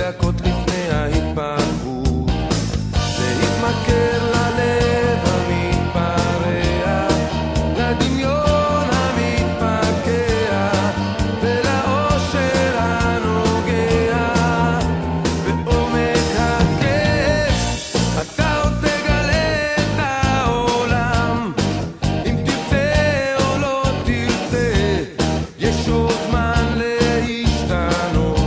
דקות לפני ההתפרקות, להתמכר ללב המתפרע, לדמיון המתפקע ולאושר הנוגע בעומק הכאב. אתה עוד תגלה את העולם, אם תרצה או לא תרצה, יש עוד זמן להשתנות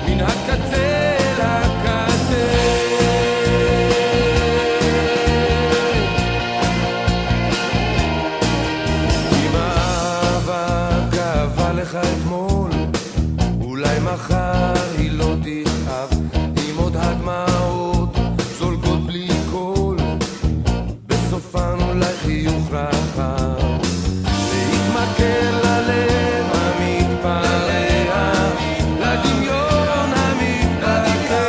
מן הקצה לקצה. אם האהבה כאבה לך אתמול, אולי מחר היא לא תכאב. אם עוד הדמעות זולגות בלי קול, בסופן אולי חיוך רחב. להתמכר ללב המתפרע, לדמיון המתפקע,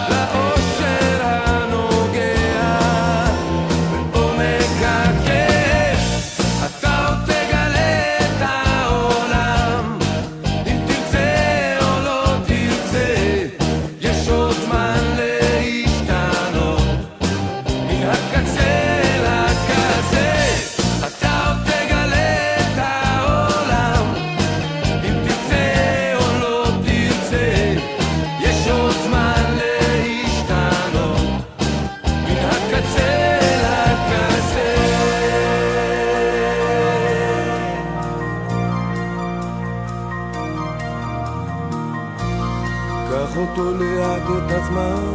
לאושר הנוגע בעומק הכאב. אתה עוד תגלה את העולם, אם תרצה או לא תרצה, יש עוד זמן להשתנות מן הקצה לקצה. אתה עוד תגלה את העולם, אם תרצה או לא תרצה, יש עוד זמן להשתנות מן הקצה לקצה. קח אותו לאט את הזמן,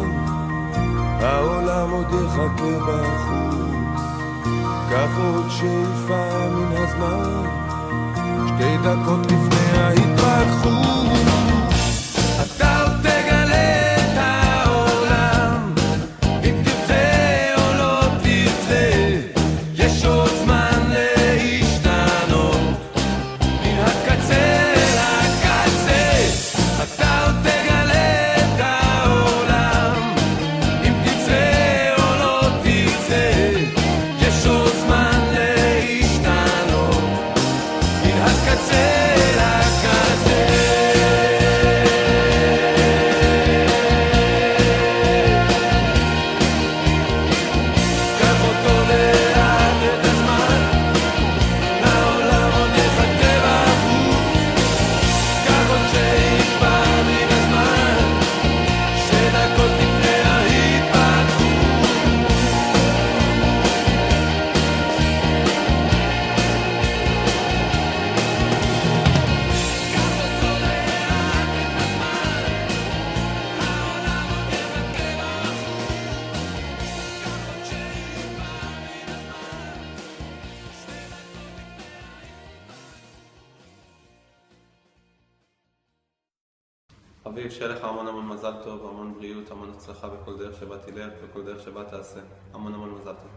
העולם עוד יחכה בחוץ. קח עוד שאיפה מן הזמן, 2 דקות לפני ההתפתחות. אתה עוד תגלה את העולם, אם תרצה או לא תרצה, יש עוד זמן להשתנות מן הקצה לקצה. אתה עוד תגלה את העולם, אם תרצה או לא תרצה, יש עוד זמן להשתנות מן הקצה לקצה. קח אותו לאט את הזמן, העולם עוד יחכה בחוץ. קח עוד שאיפה מן הזמן, 2 דקות לפני ההתפתחות. אביב, שיהיה לך המון המון מזל טוב, המון בריאות, המון הצלחה בכל דרך שבה תלך, בכל דרך שבה תעשה. המון המון מזל טוב.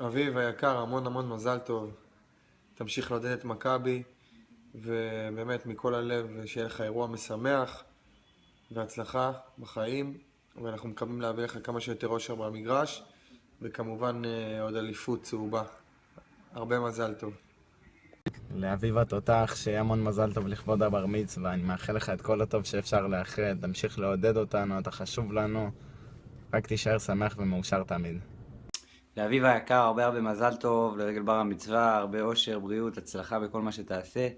אביב היקר, המון המון מזל טוב. תמשיך לעודד את מכבי, ובאמת מכל הלב שיהיה לך אירוע משמח והצלחה בחיים, ואנחנו מקווים להביא לך כמה שיותר אושר במגרש, וכמובן עוד אליפות צהובה. הרבה מזל טוב. לאביב התותח, שיהיה המון מזל טוב לכבוד הבר מצווה. אני מאחל לך את כל הטוב שאפשר לאחד. תמשיך לעודד אותנו, אתה חשוב לנו. רק תישאר שמח ומאושר תמיד. לאביב היקר, הרבה מזל טוב לרגל בר המצווה, הרבה אושר, בריאות, הצלחה בכל מה שתעשה.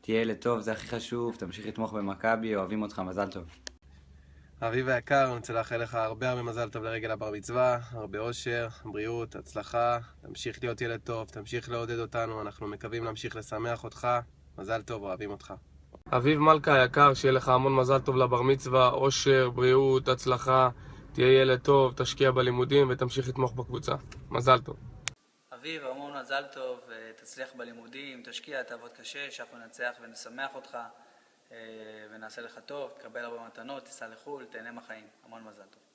תהיה ילד טוב, זה הכי חשוב, תמשיך לתמוך במכבי, אוהבים אותך, מזל טוב. אביב היקר, אני רוצה לאחל לך הרבה מזל טוב לרגל הבר מצווה, הרבה אושר, בריאות, הצלחה, תמשיך להיות ילד טוב, תמשיך לעודד אותנו, אנחנו מקווים להמשיך לשמח אותך, מזל טוב, אוהבים אותך. אביב מלכה היקר, שיהיה לך המון מזל טוב לבר מצווה, אושר, בריאות, הצלחה, תהיה ילד טוב, תשקיע בלימודים ותמשיך לתמוך בקבוצה. מזל טוב. אביב, המון מזל טוב, תצליח בלימודים, תשקיע, תעבוד קשה, שאנחנו ננצח ונשמח אותך ונעשה לך טוב, תקבל הרבה מתנות, תיסע לחול, תהנה מהחיים. המון מזל טוב.